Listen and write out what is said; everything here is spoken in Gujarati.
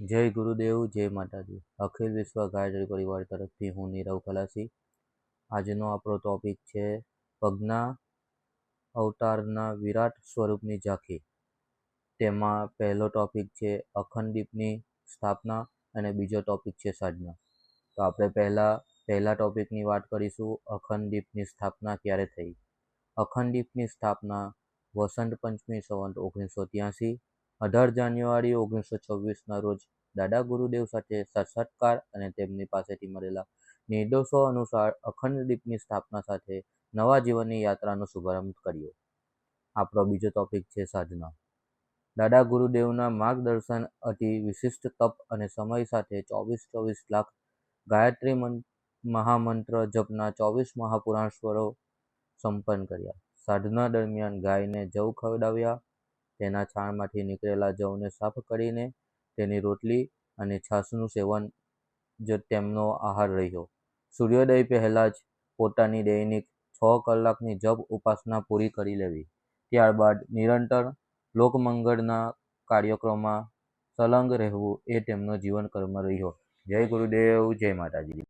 જય ગુરુદેવ, જય માતાજી. અખિલ વિશ્વ ગાયત્રી પરિવાર તરફથી હું નીરવ ખલાસી. આજનો આપણો ટોપિક છે પગના અવતારના વિરાટ સ્વરૂપની ઝાંખી. તેમાં પહેલો ટોપિક છે અખંડ દીપની સ્થાપના અને બીજો ટોપિક છે સાધના. તો આપણે પહેલા ટોપિકની વાત કરીશું. અખંડ દીપની સ્થાપના ક્યારે થઈ? અખંડ દીપની સ્થાપના વસંત પંચમી સંવત 1983, 18 જાન્યુઆરી 1926ના રોજ દાદા ગુરુદેવ સાથે સાક્ષાત્કાર અને તેમની પાસેથી મળેલા નિર્દેશો અનુસાર અખંડ દીપની સ્થાપના સાથે નવા જીવનની યાત્રાનો શુભારંભ કર્યો. આપણો બીજો ટોપિક છે સાધના. દાદા ગુરુદેવના માર્ગદર્શન અતિ વિશિષ્ટ તપ અને સમય સાથે 24 લાખ ગાયત્રી મહામંત્ર જપના 24 મહાપુરાણ સ્વરો સંપન્ન કર્યા. સાધના દરમિયાન ગાયને જવ ખવડાવ્યા. તેના છાણમાંથી નીકળેલા જવને સાફ કરીને તેની રોટલી અને છાશનું સેવન જ તેમનો આહાર રહ્યો. સૂર્યોદય પહેલાં જ પોતાની દૈનિક 6 કલાકની જપ ઉપાસના પૂરી કરી લેવી. ત્યારબાદ નિરંતર લોકમંગળના કાર્યક્રમમાં સંલગ્ન રહેવું એ તેમનો જીવન કર્મ રહ્યો. જય ગુરુદેવ, જય માતાજી.